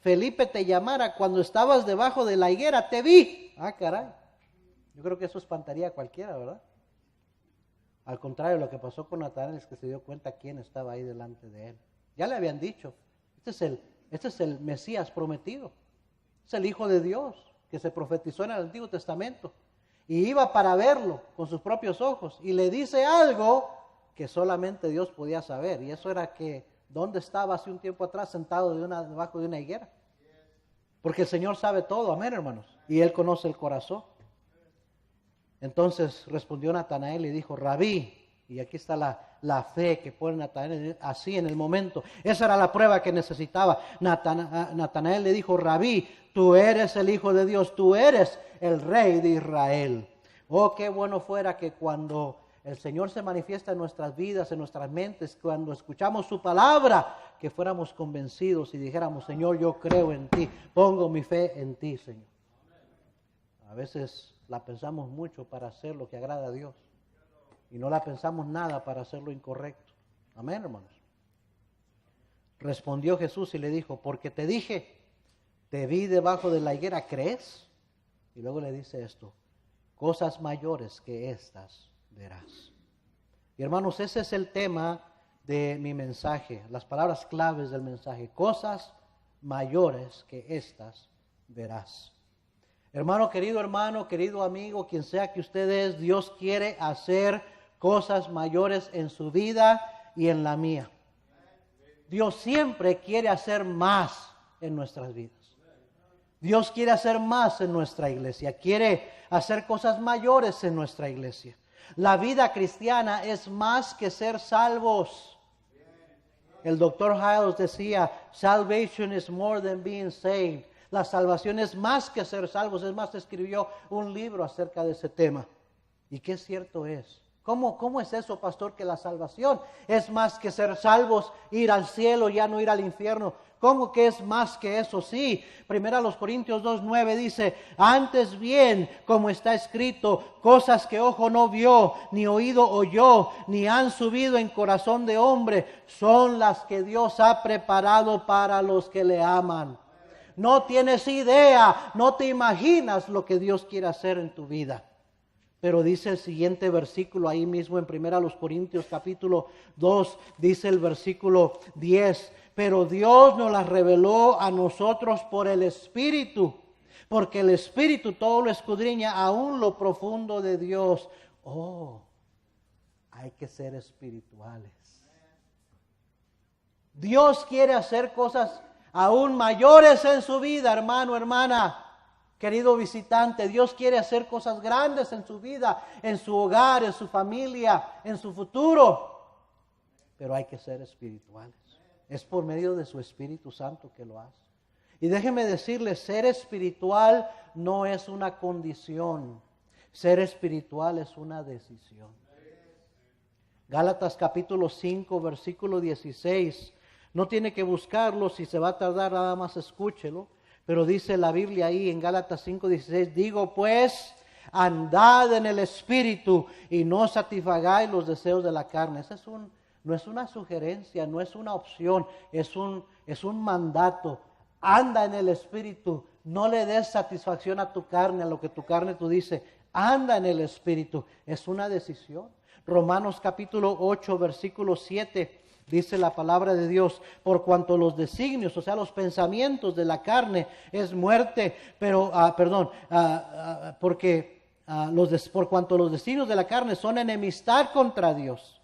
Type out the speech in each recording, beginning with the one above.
Felipe te llamara cuando estabas debajo de la higuera, te vi. Ah, caray. Yo creo que eso espantaría a cualquiera, ¿verdad? Al contrario, lo que pasó con Natanael es que se dio cuenta quién estaba ahí delante de él. Ya le habían dicho, este es el Mesías prometido. Es el Hijo de Dios que se profetizó en el Antiguo Testamento. Y iba para verlo con sus propios ojos. Y le dice algo que solamente Dios podía saber. Y eso era que, ¿dónde estaba hace un tiempo atrás sentado debajo de una higuera? Porque el Señor sabe todo, amén, hermanos. Y Él conoce el corazón. Entonces respondió Natanael y dijo, Rabí, y aquí está la fe que pone Natanael así en el momento. Esa era la prueba que necesitaba. Natanael le dijo, Rabí, tú eres el Hijo de Dios, tú eres el Rey de Israel. Oh, qué bueno fuera que cuando el Señor se manifiesta en nuestras vidas, en nuestras mentes, cuando escuchamos su palabra, que fuéramos convencidos y dijéramos, Señor, yo creo en ti, pongo mi fe en ti, Señor. A veces la pensamos mucho para hacer lo que agrada a Dios y no la pensamos nada para hacer lo incorrecto. Amén, hermanos. Respondió Jesús y le dijo, porque te dije, te vi debajo de la higuera, ¿crees? Y luego le dice esto, cosas mayores que estas verás. Y hermanos, ese es el tema de mi mensaje, las palabras claves del mensaje, cosas mayores que estas verás. Hermano, querido amigo, quien sea que usted es, Dios quiere hacer cosas mayores en su vida y en la mía. Dios siempre quiere hacer más en nuestras vidas. Dios quiere hacer más en nuestra iglesia, quiere hacer cosas mayores en nuestra iglesia. La vida cristiana es más que ser salvos. El doctor Hyles decía, salvation is more than being saved. La salvación es más que ser salvos. Es más, escribió un libro acerca de ese tema. ¿Y qué cierto es? ¿Cómo es eso, pastor? Que la salvación es más que ser salvos, ir al cielo, ya no ir al infierno. ¿Cómo que es más que eso? Sí, 1 Corintios 2:9 dice, antes bien, como está escrito, cosas que ojo no vio, ni oído oyó, ni han subido en corazón de hombre, son las que Dios ha preparado para los que le aman. No tienes idea, no te imaginas lo que Dios quiere hacer en tu vida. Pero dice el siguiente versículo ahí mismo en 1 Corintios capítulo 2, dice el versículo 10, pero Dios nos las reveló a nosotros por el Espíritu, porque el Espíritu todo lo escudriña, aún lo profundo de Dios. Oh, hay que ser espirituales. Dios quiere hacer cosas aún mayores en su vida, hermano, hermana. Querido visitante, Dios quiere hacer cosas grandes en su vida, en su hogar, en su familia, en su futuro. Pero hay que ser espirituales. Es por medio de su Espíritu Santo que lo hace. Y déjeme decirles, ser espiritual no es una condición. Ser espiritual es una decisión. Gálatas capítulo 5, versículo 16. No tiene que buscarlo, si se va a tardar nada más escúchelo. Pero dice la Biblia ahí en Gálatas 5:16, digo pues, andad en el Espíritu y no satisfagáis los deseos de la carne. No es una sugerencia, no es una opción, es un mandato. Anda en el Espíritu, no le des satisfacción a tu carne, a lo que tu carne tú dice. Anda en el Espíritu, es una decisión. Romanos capítulo 8, versículo 7. Dice la palabra de Dios, por cuanto los designios, o sea, los pensamientos de la carne es muerte, pero, por cuanto los designios de la carne son enemistad contra Dios,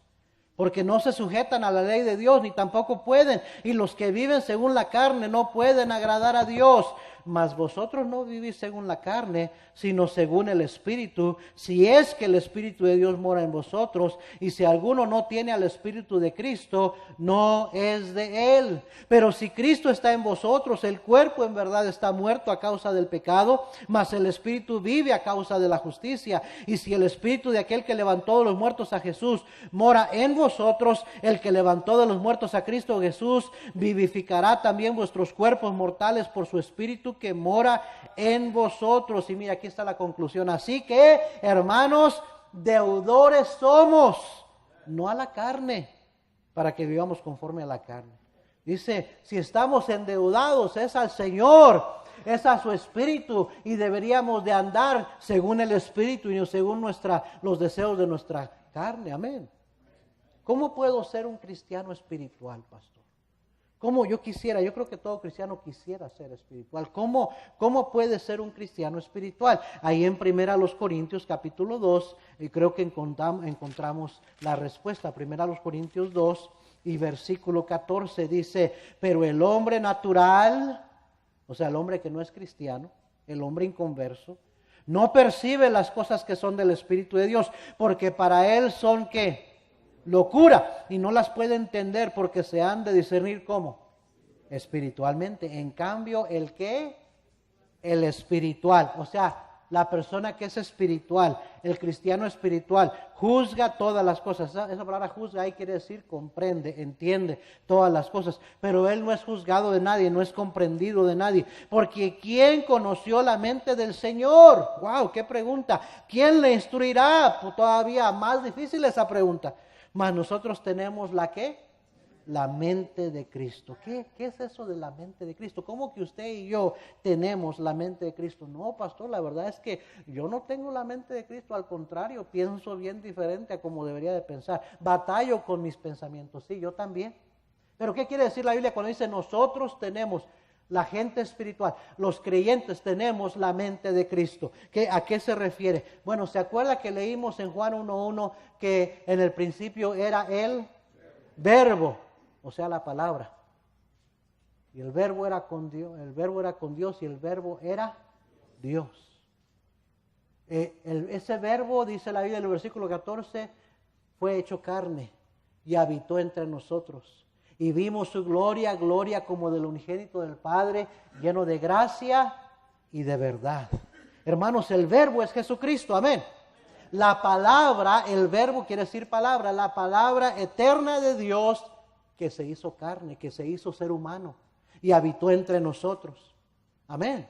porque no se sujetan a la ley de Dios, ni tampoco pueden, y los que viven según la carne no pueden agradar a Dios. Mas vosotros no vivís según la carne, sino según el Espíritu, si es que el Espíritu de Dios mora en vosotros, y si alguno no tiene al Espíritu de Cristo, no es de Él. Pero si Cristo está en vosotros, el cuerpo en verdad está muerto a causa del pecado, mas el Espíritu vive a causa de la justicia. Y si el Espíritu de aquel que levantó de los muertos a Jesús mora en vosotros, el que levantó de los muertos a Cristo Jesús, vivificará también vuestros cuerpos mortales por su Espíritu que mora en vosotros. Y mira, aquí está la conclusión. Así que, hermanos, deudores somos, no a la carne, para que vivamos conforme a la carne, Dice, si estamos endeudados es al Señor, es a su Espíritu, y deberíamos de andar según el Espíritu y no según los deseos de nuestra carne. Amén. ¿Cómo puedo ser un cristiano espiritual, pastor? ¿Cómo yo creo que todo cristiano quisiera ser espiritual. ¿Cómo puede ser un cristiano espiritual? Ahí en 1 Corintios capítulo 2, y creo que encontramos la respuesta. 1 Corintios 2 y versículo 14 dice, pero el hombre natural, o sea, el hombre que no es cristiano, el hombre inconverso, no percibe las cosas que son del Espíritu de Dios, porque para él son, ¿qué? Locura, y no las puede entender porque se han de discernir ¿cómo? Espiritualmente. En cambio, ¿el qué? El espiritual, o sea, la persona que es espiritual, el cristiano espiritual, juzga todas las cosas. Esa palabra juzga ahí quiere decir comprende, entiende todas las cosas, pero él no es juzgado de nadie, no es comprendido de nadie, porque ¿quién conoció la mente del Señor? ¡Wow! ¡Qué pregunta! ¿Quién le instruirá? Pues todavía más difícil esa pregunta. Mas nosotros tenemos ¿la qué? La mente de Cristo. ¿Qué es eso de la mente de Cristo? ¿Cómo que usted y yo tenemos la mente de Cristo? No, pastor, la verdad es que yo no tengo la mente de Cristo. Al contrario, pienso bien diferente a como debería de pensar. Batallo con mis pensamientos. Sí, yo también. Pero ¿qué quiere decir la Biblia cuando dice nosotros tenemos? La gente espiritual, los creyentes tenemos la mente de Cristo. ¿A qué se refiere? Bueno, ¿se acuerda que leímos en Juan 1:1 que en el principio era el verbo, o sea, la palabra? Y el verbo era con Dios, y el verbo era Dios. Ese verbo, dice la Biblia en el versículo 14, fue hecho carne y habitó entre nosotros. Y vimos su gloria, gloria como del unigénito del Padre, lleno de gracia y de verdad. Hermanos, el verbo es Jesucristo, amén. La palabra, el verbo quiere decir palabra, la palabra eterna de Dios que se hizo carne, que se hizo ser humano y habitó entre nosotros. Amén.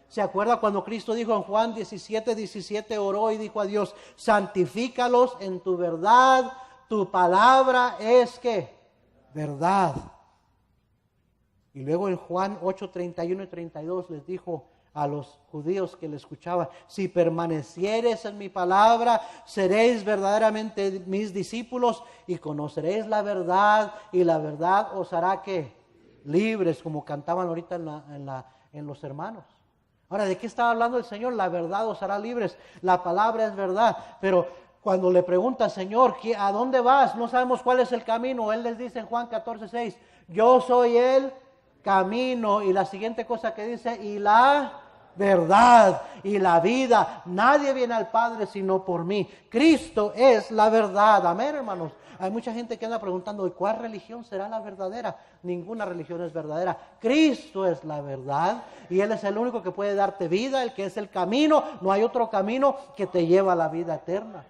¿Se acuerda cuando Cristo dijo en Juan 17:17, oró y dijo a Dios, santifícalos en tu verdad, tu palabra es que verdad? Y luego en Juan 8:31 y 32 les dijo a los judíos que le escuchaban, si permaneciereis en mi palabra, seréis verdaderamente mis discípulos y conoceréis la verdad, y la verdad os hará ¿qué? Libres, como cantaban ahorita en los hermanos. Ahora, ¿de qué estaba hablando el Señor? La verdad os hará libres, la palabra es verdad, pero cuando le pregunta, Señor, ¿a dónde vas? No sabemos cuál es el camino. Él les dice en Juan 14:6, yo soy el camino. Y la siguiente cosa que dice, y la verdad y la vida. Nadie viene al Padre sino por mí. Cristo es la verdad. Amén, hermanos. Hay mucha gente que anda preguntando, ¿y cuál religión será la verdadera? Ninguna religión es verdadera. Cristo es la verdad y Él es el único que puede darte vida, el que es el camino. No hay otro camino que te lleva a la vida eterna.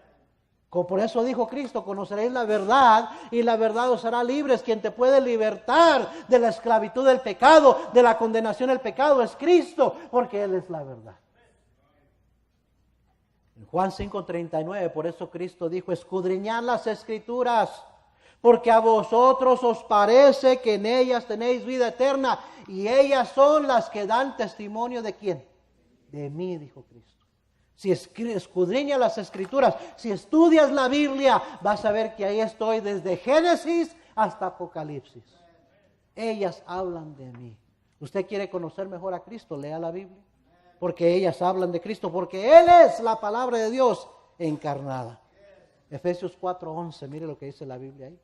Por eso dijo Cristo, conoceréis la verdad y la verdad os hará libres. Quien te puede libertar de la esclavitud del pecado, de la condenación del pecado, es Cristo, porque Él es la verdad. En Juan 5:39, por eso Cristo dijo, escudriñad las Escrituras, porque a vosotros os parece que en ellas tenéis vida eterna, y ellas son las que dan testimonio ¿de quién? De mí, dijo Cristo. Si escudriñas las Escrituras, si estudias la Biblia, vas a ver que ahí estoy desde Génesis hasta Apocalipsis. Ellas hablan de mí. ¿Usted quiere conocer mejor a Cristo? Lea la Biblia. Porque ellas hablan de Cristo, porque Él es la palabra de Dios encarnada. Efesios 4:11, mire lo que dice la Biblia ahí.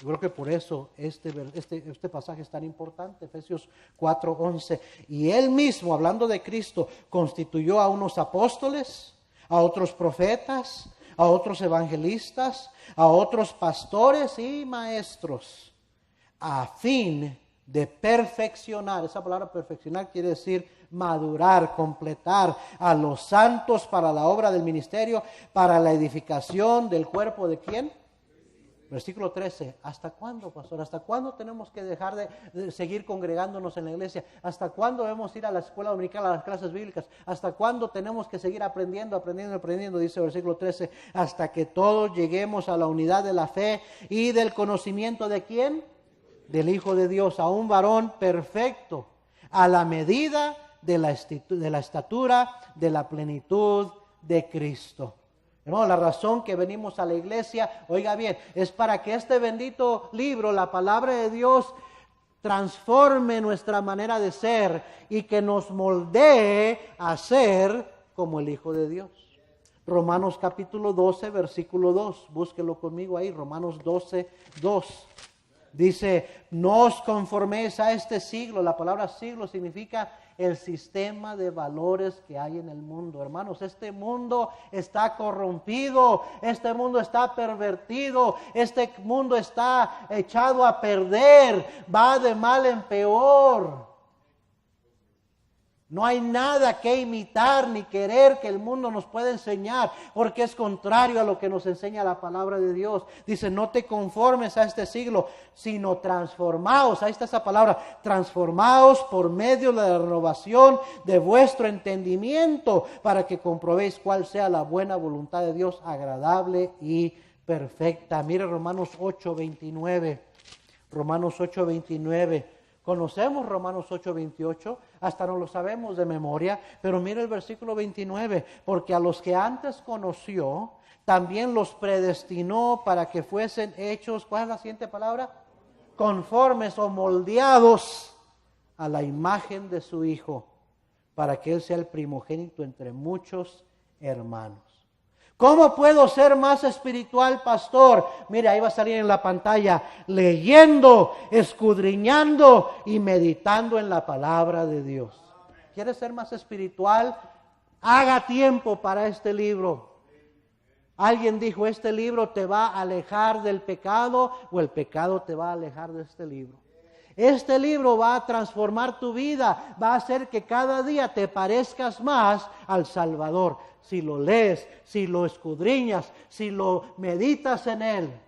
Yo creo que por eso este pasaje es tan importante, Efesios 4:11. Y Él mismo, hablando de Cristo, constituyó a unos apóstoles, a otros profetas, a otros evangelistas, a otros pastores y maestros, a fin de perfeccionar. Esa palabra perfeccionar quiere decir madurar, completar a los santos para la obra del ministerio, para la edificación del cuerpo ¿de quién? Versículo 13, ¿hasta cuándo, pastor? ¿Hasta cuándo tenemos que dejar de seguir congregándonos en la iglesia? ¿Hasta cuándo debemos ir a la escuela dominical, a las clases bíblicas? ¿Hasta cuándo tenemos que seguir aprendiendo? Dice el versículo 13, hasta que todos lleguemos a la unidad de la fe y del conocimiento ¿de quién? del Hijo de Dios, a un varón perfecto, a la medida de la estatura de la plenitud de Cristo. Hermano, la razón que venimos a la iglesia, oiga bien, es para que este bendito libro, la palabra de Dios, transforme nuestra manera de ser y que nos moldee a ser como el Hijo de Dios. Romanos capítulo 12, versículo 2, búsquelo conmigo ahí, Romanos 12, 2. Dice, no os conforméis a este siglo. La palabra siglo significa el sistema de valores que hay en el mundo. Hermanos, este mundo está corrompido, este mundo está pervertido, este mundo está echado a perder, va de mal en peor. No hay nada que imitar ni querer que el mundo nos pueda enseñar, porque es contrario a lo que nos enseña la palabra de Dios. Dice, no te conformes a este siglo, sino transformaos. Ahí está esa palabra, transformaos por medio de la renovación de vuestro entendimiento, para que comprobéis cuál sea la buena voluntad de Dios, agradable y perfecta. Mire Romanos 8:29. Romanos 8:29. Conocemos Romanos 8:28, hasta no lo sabemos de memoria, pero mire el versículo 29, porque a los que antes conoció, también los predestinó para que fuesen hechos, ¿cuál es la siguiente palabra? Conformes o moldeados a la imagen de su Hijo, para que Él sea el primogénito entre muchos hermanos. ¿Cómo puedo ser más espiritual, pastor? Mire, ahí va a salir en la pantalla, leyendo, escudriñando y meditando en la palabra de Dios. ¿Quieres ser más espiritual? Haga tiempo para este libro. Alguien dijo, este libro te va a alejar del pecado, o el pecado te va a alejar de este libro. Este libro va a transformar tu vida, va a hacer que cada día te parezcas más al Salvador. Si lo lees, si lo escudriñas, si lo meditas en él.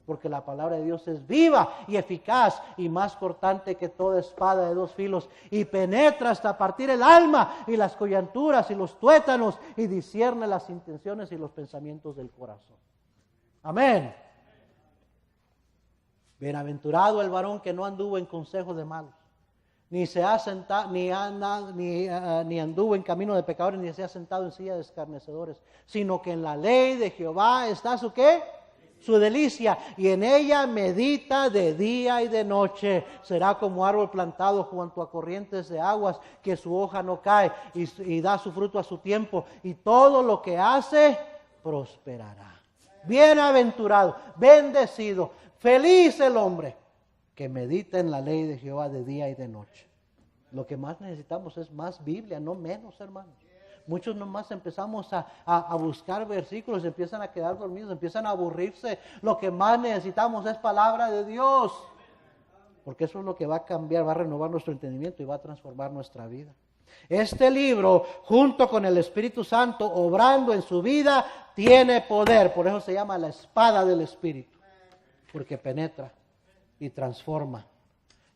Porque la palabra de Dios es viva y eficaz y más cortante que toda espada de dos filos, y penetra hasta partir el alma y las coyunturas y los tuétanos, y discierne las intenciones y los pensamientos del corazón. Amén. Bienaventurado el varón que no anduvo en consejo de malos, ni se ha sentado, ni anduvo en camino de pecadores, ni se ha sentado en silla de escarnecedores, sino que en la ley de Jehová está su ¿qué? Su delicia, y en ella medita de día y de noche. Será como árbol plantado junto a corrientes de aguas, que su hoja no cae y da su fruto a su tiempo, y todo lo que hace prosperará. Bienaventurado, bendecido, feliz el hombre que medita en la ley de Jehová de día y de noche. Lo que más necesitamos es más Biblia, no menos, hermanos. Muchos nomás empezamos a buscar versículos, empiezan a quedar dormidos, empiezan a aburrirse. Lo que más necesitamos es palabra de Dios, porque eso es lo que va a cambiar, va a renovar nuestro entendimiento y va a transformar nuestra vida. Este libro, junto con el Espíritu Santo obrando en su vida, tiene poder. Por eso se llama la espada del Espíritu, porque penetra y transforma.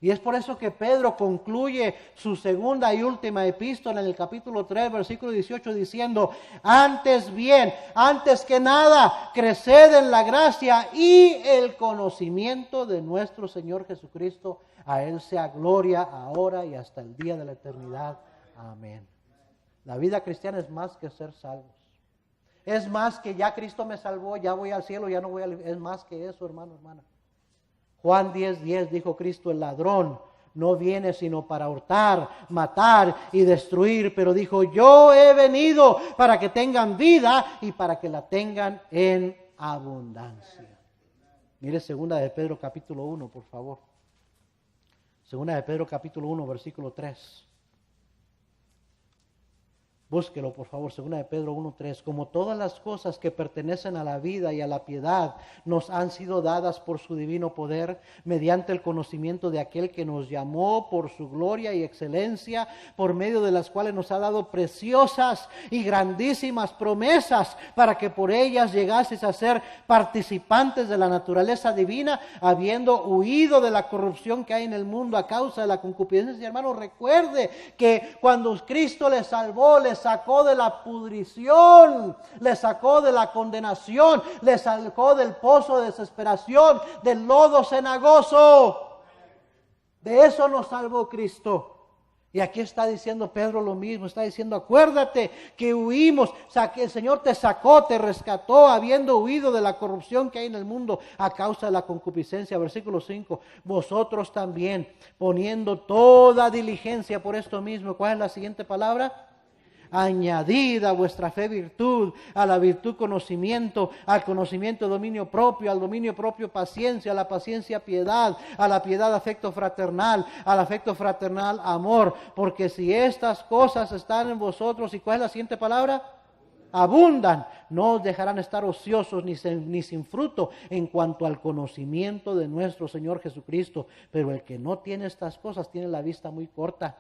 Y es por eso que Pedro concluye su segunda y última epístola en el capítulo 3, versículo 18, diciendo, antes bien, antes que nada, creced en la gracia y el conocimiento de nuestro Señor Jesucristo. A Él sea gloria ahora y hasta el día de la eternidad. Amén. La vida cristiana es más que ser salvos. Es más que ya Cristo me salvó, ya voy al cielo, ya no voy al... Es más que eso, hermano, hermana. Juan 10:10 dijo Cristo, el ladrón no viene sino para hurtar, matar y destruir, pero dijo, yo he venido para que tengan vida y para que la tengan en abundancia. Mire 2 de Pedro capítulo 1, por favor. 2 de Pedro capítulo 1, versículo 3. Búsquelo, por favor, 2 de Pedro 1:3. Como todas las cosas que pertenecen a la vida y a la piedad nos han sido dadas por su divino poder, mediante el conocimiento de aquel que nos llamó por su gloria y excelencia, por medio de las cuales nos ha dado preciosas y grandísimas promesas, para que por ellas llegases a ser participantes de la naturaleza divina, habiendo huido de la corrupción que hay en el mundo a causa de la concupiscencia. Hermano, recuerde que cuando Cristo le salvó, le sacó de la pudrición, le sacó de la condenación, le sacó del pozo de desesperación, del lodo cenagoso. De eso nos salvó Cristo. Y aquí está diciendo Pedro lo mismo, está diciendo, acuérdate que huimos, o sea, que el Señor te sacó, te rescató, habiendo huido de la corrupción que hay en el mundo a causa de la concupiscencia. Versículo 5, vosotros también, poniendo toda diligencia por esto mismo. ¿Cuál es la siguiente palabra? Añadid a vuestra fe virtud, a la virtud conocimiento, al conocimiento dominio propio, al dominio propio paciencia, a la paciencia piedad, a la piedad afecto fraternal, al afecto fraternal amor, porque si estas cosas están en vosotros, ¿y cuál es la siguiente palabra? Abundan, no os dejarán estar ociosos ni sin fruto en cuanto al conocimiento de nuestro Señor Jesucristo. Pero el que no tiene estas cosas tiene la vista muy corta,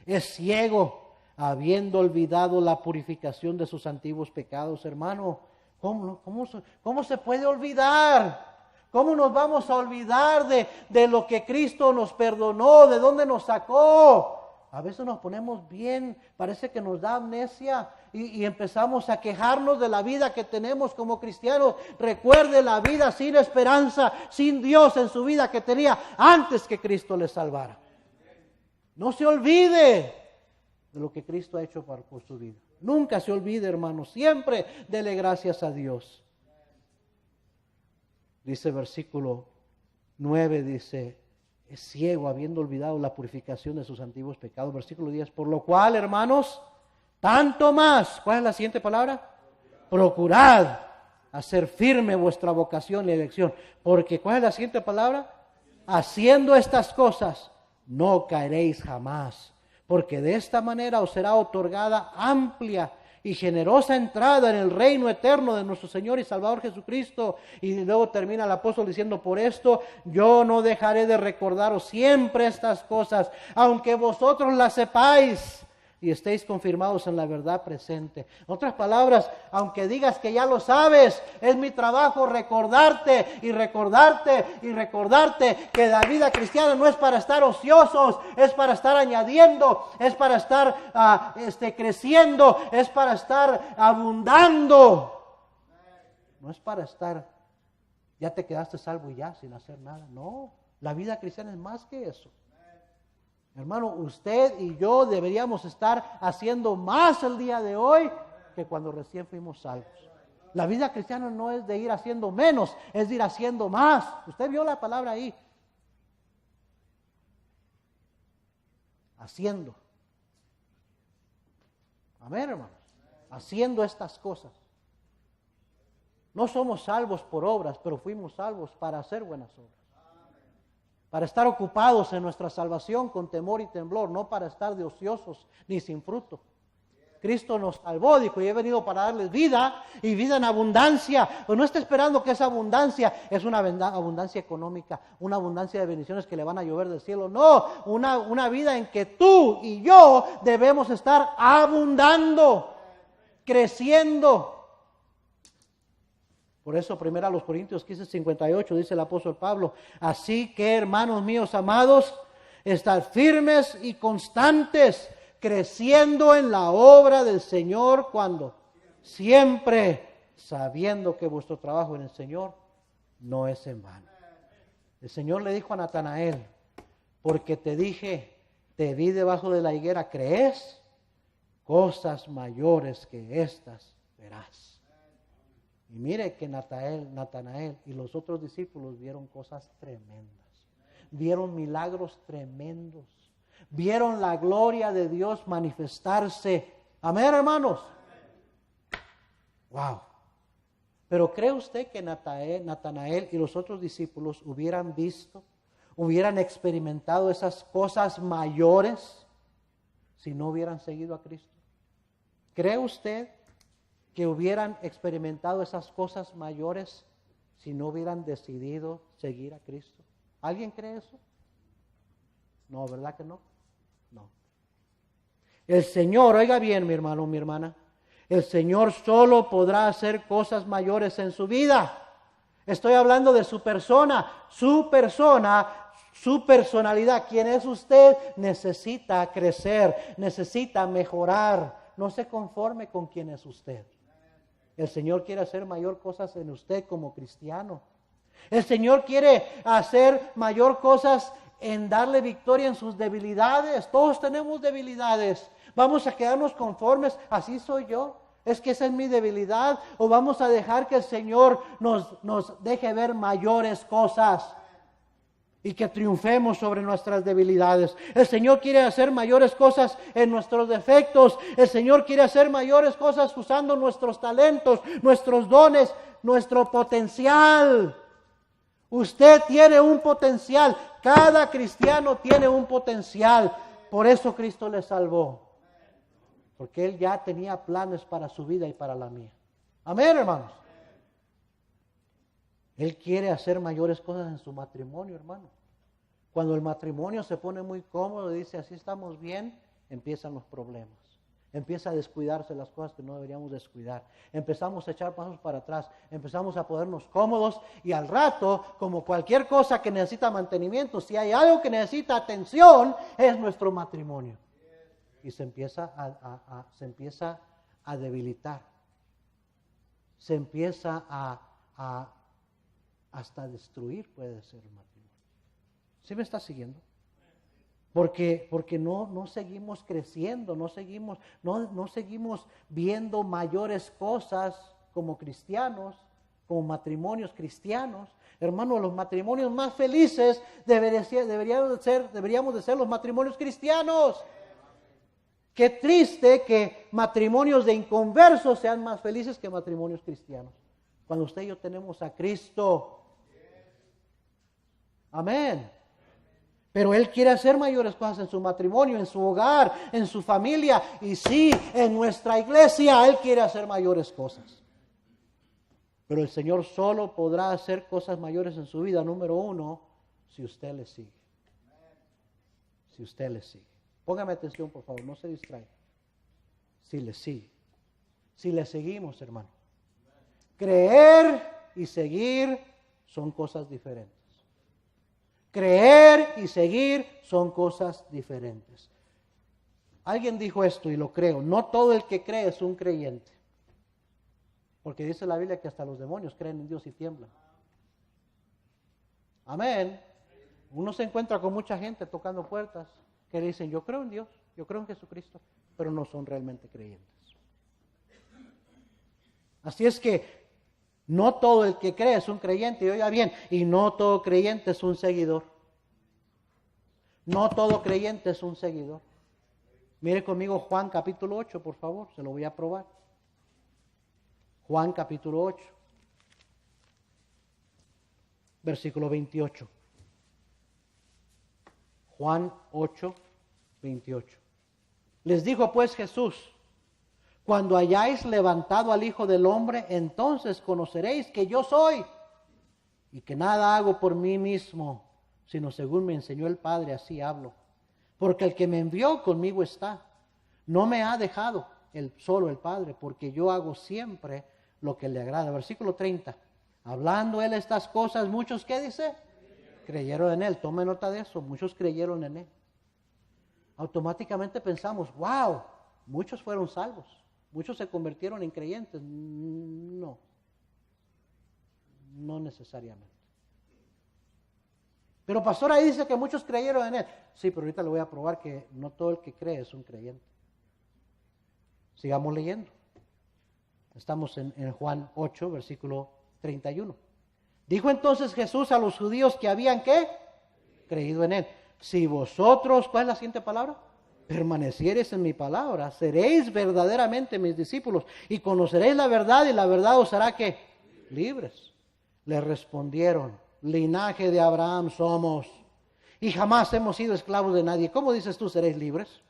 es ciego, habiendo olvidado la purificación de sus antiguos pecados. Hermano, ¿cómo se puede olvidar? ¿Cómo nos vamos a olvidar de lo que Cristo nos perdonó, de dónde nos sacó? A veces nos ponemos bien, parece que nos da amnesia y empezamos a quejarnos de la vida que tenemos como cristianos. Recuerde la vida sin esperanza, sin Dios en su vida que tenía antes que Cristo le salvara. No se olvide de lo que Cristo ha hecho por su vida. Nunca se olvide, hermano. Siempre dele gracias a Dios. Dice versículo 9, dice, es ciego habiendo olvidado la purificación de sus antiguos pecados. Versículo 10, por lo cual, hermanos, tanto más. ¿Cuál es la siguiente palabra? Procurad hacer firme vuestra vocación y elección. Porque, ¿cuál es la siguiente palabra? Haciendo estas cosas, no caeréis jamás. Porque de esta manera os será otorgada amplia y generosa entrada en el reino eterno de nuestro Señor y Salvador Jesucristo. Y luego termina el apóstol diciendo, por esto yo no dejaré de recordaros siempre estas cosas, aunque vosotros las sepáis y estéis confirmados en la verdad presente. En otras palabras, aunque digas que ya lo sabes, es mi trabajo recordarte y recordarte y recordarte que la vida cristiana no es para estar ociosos, es para estar añadiendo, es para estar creciendo, es para estar abundando. No es para estar, ya te quedaste salvo y ya, sin hacer nada. No, la vida cristiana es más que eso. Hermano, usted y yo deberíamos estar haciendo más el día de hoy que cuando recién fuimos salvos. La vida cristiana no es de ir haciendo menos, es de ir haciendo más. Usted vio la palabra ahí. Haciendo. Amén, hermanos. Haciendo estas cosas. No somos salvos por obras, pero fuimos salvos para hacer buenas obras. Para estar ocupados en nuestra salvación con temor y temblor, no para estar de ociosos ni sin fruto. Cristo nos salvó, dijo, y he venido para darles vida y vida en abundancia. Pues no está esperando que esa abundancia es una abundancia económica, una abundancia de bendiciones que le van a llover del cielo. No, una vida en que tú y yo debemos estar abundando, creciendo. Por eso, primero a los Corintios 15:58 dice el apóstol Pablo, así que, hermanos míos amados, estad firmes y constantes, creciendo en la obra del Señor, cuando siempre sabiendo que vuestro trabajo en el Señor no es en vano. El Señor le dijo a Natanael, porque te dije, te vi debajo de la higuera, ¿crees? Cosas mayores que estas verás. Y mire que Natanael y los otros discípulos vieron cosas tremendas, vieron milagros tremendos, vieron la gloria de Dios manifestarse. Amén, hermanos. Wow. Pero ¿cree usted que Natanael y los otros discípulos hubieran visto, hubieran experimentado esas cosas mayores si no hubieran seguido a Cristo? ¿Cree usted que hubieran experimentado esas cosas mayores si no hubieran decidido seguir a Cristo? ¿Alguien cree eso? No, ¿verdad que no? No. El Señor, oiga bien, mi hermano, mi hermana, el Señor solo podrá hacer cosas mayores en su vida. Estoy hablando de su persona, su personalidad. ¿Quién es usted? Necesita crecer, necesita mejorar. No se conforme con quién es usted. El Señor quiere hacer mayor cosas en usted como cristiano. El Señor quiere hacer mayor cosas en darle victoria en sus debilidades. Todos tenemos debilidades. Vamos a quedarnos conformes, así soy yo. Es que esa es mi debilidad. O vamos a dejar que el Señor nos deje ver mayores cosas y que triunfemos sobre nuestras debilidades. El Señor quiere hacer mayores cosas en nuestros defectos. El Señor quiere hacer mayores cosas usando nuestros talentos, nuestros dones, nuestro potencial. Usted tiene un potencial. Cada cristiano tiene un potencial. Por eso Cristo le salvó. Porque Él ya tenía planes para su vida y para la mía. Amén, hermanos. Él quiere hacer mayores cosas en su matrimonio, hermano. Cuando el matrimonio se pone muy cómodo y dice, así estamos bien, empiezan los problemas. Empieza a descuidarse las cosas que no deberíamos descuidar. Empezamos a echar pasos para atrás. Empezamos a ponernos cómodos y al rato, como cualquier cosa que necesita mantenimiento, si hay algo que necesita atención, es nuestro matrimonio. Y se empieza a debilitar. Se empieza hasta destruir, puede ser el matrimonio. ¿Sí me está siguiendo? Porque no seguimos creciendo, no seguimos viendo mayores cosas como cristianos, como matrimonios cristianos. Hermano, los matrimonios más felices deberíamos de ser los matrimonios cristianos. Qué triste que matrimonios de inconversos sean más felices que matrimonios cristianos. Cuando usted y yo tenemos a Cristo. Amén. Pero Él quiere hacer mayores cosas en su matrimonio, en su hogar, en su familia. Y sí, en nuestra iglesia Él quiere hacer mayores cosas. Pero el Señor solo podrá hacer cosas mayores en su vida, número uno, si usted le sigue. Si usted le sigue. Póngame atención, por favor, no se distraiga. Si le sigue. Si le seguimos, hermano. Creer y seguir son cosas diferentes. Creer y seguir son cosas diferentes. Alguien dijo esto y lo creo. No todo el que cree es un creyente. Porque dice la Biblia que hasta los demonios creen en Dios y tiemblan. Amén. Uno se encuentra con mucha gente tocando puertas que le dicen, yo creo en Dios, yo creo en Jesucristo, pero no son realmente creyentes. Así es que no todo el que cree es un creyente, y oiga bien, y no todo creyente es un seguidor. No todo creyente es un seguidor. Mire conmigo Juan capítulo 8, por favor, se lo voy a probar. Juan capítulo 8, versículo 28. Juan 8, 28. Les dijo pues Jesús, cuando hayáis levantado al Hijo del Hombre, entonces conoceréis que yo soy, y que nada hago por mí mismo, sino según me enseñó el Padre, así hablo. Porque el que me envió conmigo está. No me ha dejado solo el Padre, porque yo hago siempre lo que le agrada. Versículo 30. Hablando Él estas cosas, muchos, ¿qué dice? Creyeron en Él. Tome nota de eso. Muchos creyeron en Él. Automáticamente pensamos, wow, muchos fueron salvos. Muchos se convirtieron en creyentes. No necesariamente. Pero pastor, ahí dice que muchos creyeron en Él. Sí, pero ahorita le voy a probar que no todo el que cree es un creyente. Sigamos leyendo. Estamos en Juan 8, versículo 31. Dijo entonces Jesús a los judíos que habían, ¿qué? Creído en Él. Si vosotros, ¿cuál es la siguiente palabra? Permaneciereis en mi palabra, seréis verdaderamente mis discípulos y conoceréis la verdad y la verdad os hará, ¿qué? Libres. Le respondieron, linaje de Abraham somos y jamás hemos sido esclavos de nadie. ¿Cómo dices tú seréis libres?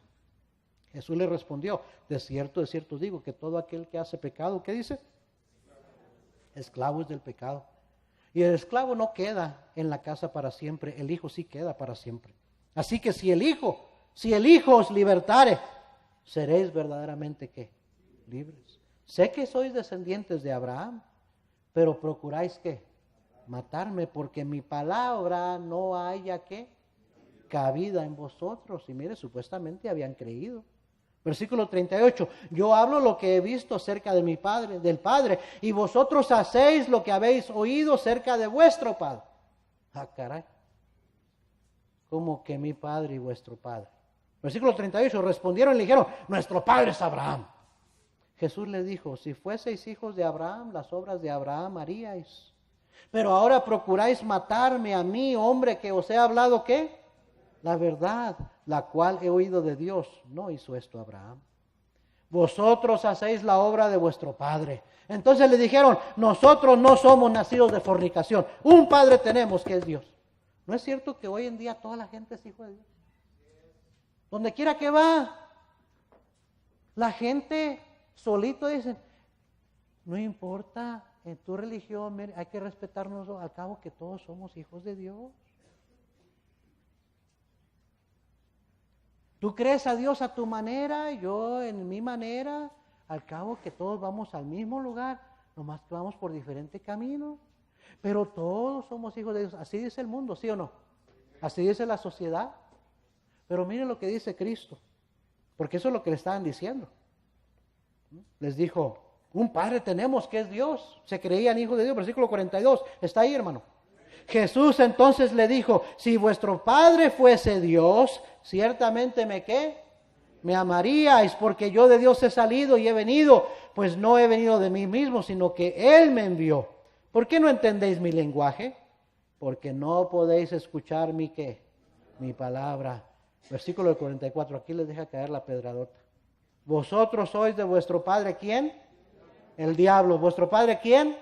Jesús le respondió, de cierto os digo que todo aquel que hace pecado, ¿qué dice? Esclavo es del pecado. Y el esclavo no queda en la casa para siempre, el Hijo sí queda para siempre. Así que si el Hijo os libertare, seréis verdaderamente, ¿qué? Libres. Sé que sois descendientes de Abraham, pero procuráis, ¿qué? Matarme, porque mi palabra no haya, ¿qué? Cabida en vosotros. Y mire, supuestamente habían creído. Versículo 38, yo hablo lo que he visto acerca de mi Padre, del Padre, y vosotros hacéis lo que habéis oído acerca de vuestro Padre. Ah, caray. como que mi padre y vuestro padre. Versículo 38, respondieron y le dijeron, nuestro padre es Abraham. Jesús le dijo, si fueseis hijos de Abraham, las obras de Abraham haríais. Pero ahora procuráis matarme a mí, hombre, que os he hablado, ¿qué? La verdad, la cual he oído de Dios. No hizo esto Abraham. Vosotros hacéis la obra de vuestro padre. Entonces le dijeron, nosotros no somos nacidos de fornicación. Un padre tenemos que es Dios. ¿No es cierto que hoy en día toda la gente es hijo de Dios? Donde quiera que va, la gente solito dice, no importa, en tu religión hay que respetarnos, al cabo que todos somos hijos de Dios. Tú crees a Dios a tu manera, yo en mi manera, al cabo que todos vamos al mismo lugar, nomás que vamos por diferente camino. Pero todos somos hijos de Dios. Así dice el mundo, ¿sí o no? Así dice la sociedad. Pero miren lo que dice Cristo, porque eso es lo que le estaban diciendo. Les dijo, un padre tenemos que es Dios. Se creían hijos de Dios. Versículo 42, está ahí, hermano. Jesús entonces le dijo, si vuestro padre fuese Dios, ciertamente me amaríais, porque yo de Dios he salido y he venido, pues no he venido de mí mismo, sino que Él me envió. ¿Por qué no entendéis mi lenguaje? Porque no podéis escuchar mi palabra. Versículo 44, aquí les deja caer la pedradota. Vosotros sois de vuestro padre, ¿quién? El diablo. ¿Vuestro padre quién?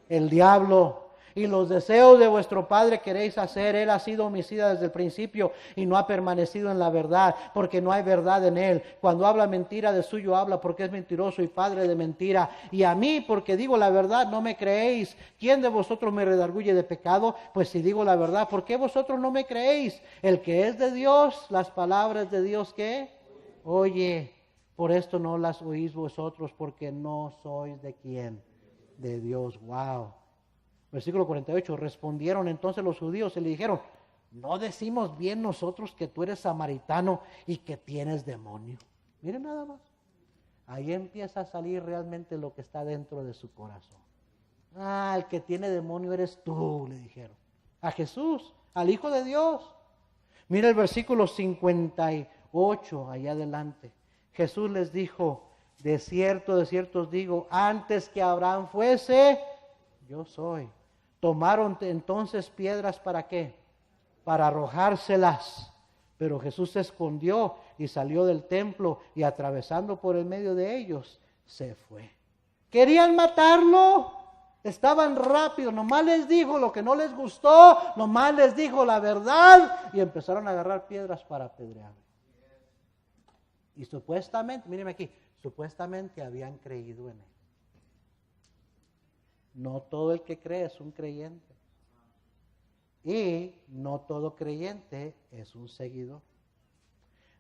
El diablo. Y los deseos de vuestro padre queréis hacer. Él ha sido homicida desde el principio y no ha permanecido en la verdad, porque no hay verdad en él. Cuando habla mentira, de suyo habla, porque es mentiroso y padre de mentira. Y a mí, porque digo la verdad, no me creéis. ¿Quién de vosotros me redarguye de pecado? Pues si digo la verdad, ¿por qué vosotros no me creéis? El que es de Dios, las palabras de Dios, ¿qué? Oye, por esto no las oís vosotros, porque no sois de quién, de Dios. Wow. Versículo 48, respondieron entonces los judíos y le dijeron, ¿no decimos bien nosotros que tú eres samaritano y que tienes demonio? Miren nada más. Ahí empieza a salir realmente lo que está dentro de su corazón. Ah, el que tiene demonio eres tú, le dijeron. A Jesús, al Hijo de Dios. Mira el versículo 58, allá adelante. Jesús les dijo, de cierto os digo, antes que Abraham fuese, yo soy. Tomaron entonces piedras, ¿para qué? Para arrojárselas. Pero Jesús se escondió y salió del templo y atravesando por el medio de ellos, se fue. ¿Querían matarlo? Estaban rápidos, nomás les dijo lo que no les gustó, nomás les dijo la verdad y empezaron a agarrar piedras para apedrearlo. Y supuestamente, mírenme aquí, supuestamente habían creído en él. No todo el que cree es un creyente. Y no todo creyente es un seguidor.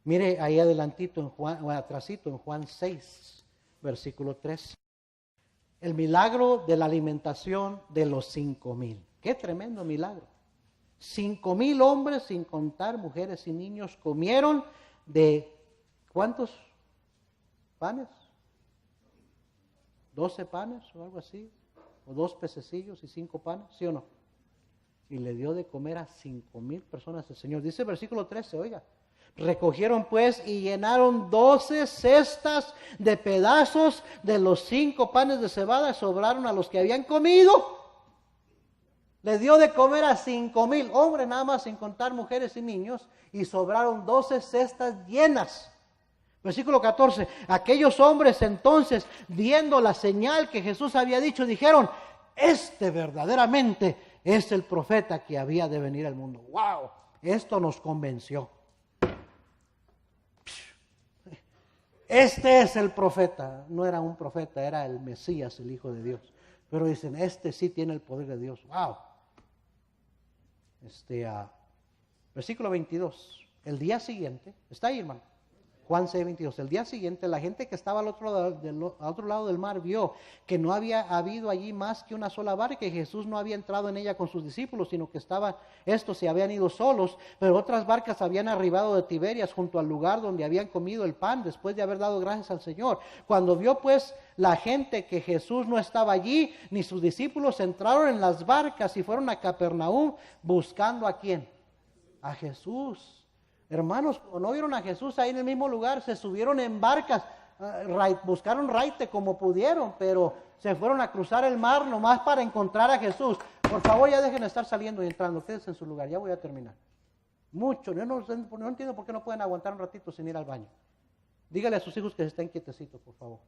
Mire ahí adelantito en Juan, o atrasito en Juan 6, versículo 3. El milagro de la alimentación de los 5,000. Qué tremendo milagro. 5,000 hombres, sin contar mujeres y niños, comieron de ¿cuántos panes? 12 panes o algo así. O 2 pececillos y 5 panes, ¿sí o no? Y le dio de comer a 5,000 personas el Señor. Dice el versículo 13, oiga. Recogieron pues y llenaron 12 cestas de pedazos de los 5 panes de cebada, sobraron a los que habían comido. Le dio de comer a 5,000 hombres, nada más sin contar mujeres y niños, y sobraron 12 cestas llenas. Versículo 14, aquellos hombres entonces, viendo la señal que Jesús había dicho, dijeron, este verdaderamente es el profeta que había de venir al mundo. ¡Wow! Esto nos convenció. Este es el profeta. No era un profeta, era el Mesías, el Hijo de Dios. Pero dicen, este sí tiene el poder de Dios. ¡Wow! Versículo 22, el día siguiente, está ahí, hermano. Juan 6:22. El día siguiente, la gente que estaba al otro lado del mar vio que no había habido allí más que una sola barca, y Jesús no había entrado en ella con sus discípulos, sino que estos se habían ido solos, pero otras barcas habían arribado de Tiberias junto al lugar donde habían comido el pan después de haber dado gracias al Señor. Cuando vio pues la gente que Jesús no estaba allí, ni sus discípulos, entraron en las barcas y fueron a Capernaum buscando ¿a quién? a Jesús. Hermanos, cuando no vieron a Jesús ahí en el mismo lugar, se subieron en barcas, buscaron raite como pudieron, pero se fueron a cruzar el mar nomás para encontrar a Jesús. Por favor, ya dejen de estar saliendo y entrando, quédense en su lugar, ya voy a terminar. Mucho, yo no entiendo por qué no pueden aguantar un ratito sin ir al baño. Dígale a sus hijos que se estén quietecitos, por favor.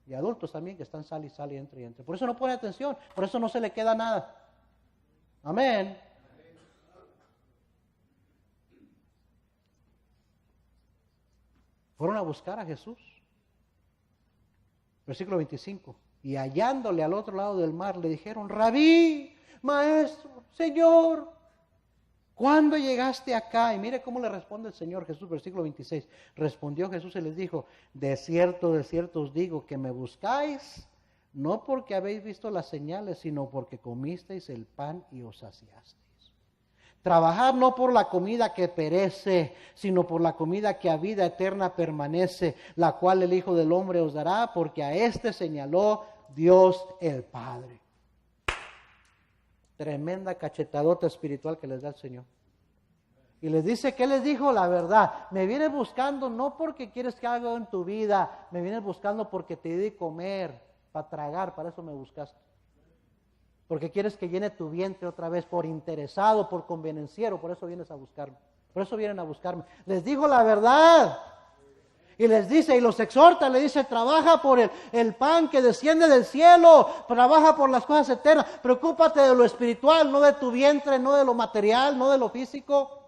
Y adultos también que están sale y sale, entre y entre. Por eso no pone atención, por eso no se le queda nada. Amén. Fueron a buscar a Jesús. Versículo 25. Y hallándole al otro lado del mar, le dijeron: Rabí, maestro, Señor, ¿cuándo llegaste acá? Y mire cómo le responde el Señor Jesús, versículo 26. Respondió Jesús y les dijo: de cierto os digo que me buscáis, no porque habéis visto las señales, sino porque comisteis el pan y os saciasteis. Trabajad no por la comida que perece, sino por la comida que a vida eterna permanece, la cual el Hijo del Hombre os dará, porque a éste señaló Dios el Padre. Tremenda cachetadota espiritual que les da el Señor. Y les dice, ¿qué les dijo? La verdad. Me vienes buscando no porque quieres que haga en tu vida, me vienes buscando porque te di de comer, para tragar, para eso me buscaste. Porque quieres que llene tu vientre otra vez, por interesado, por convenenciero, por eso vienes a buscarme. Por eso vienen a buscarme. Les dijo la verdad. Y les dice, y los exhorta, le dice: trabaja por el pan que desciende del cielo, trabaja por las cosas eternas, preocúpate de lo espiritual, no de tu vientre, no de lo material, no de lo físico.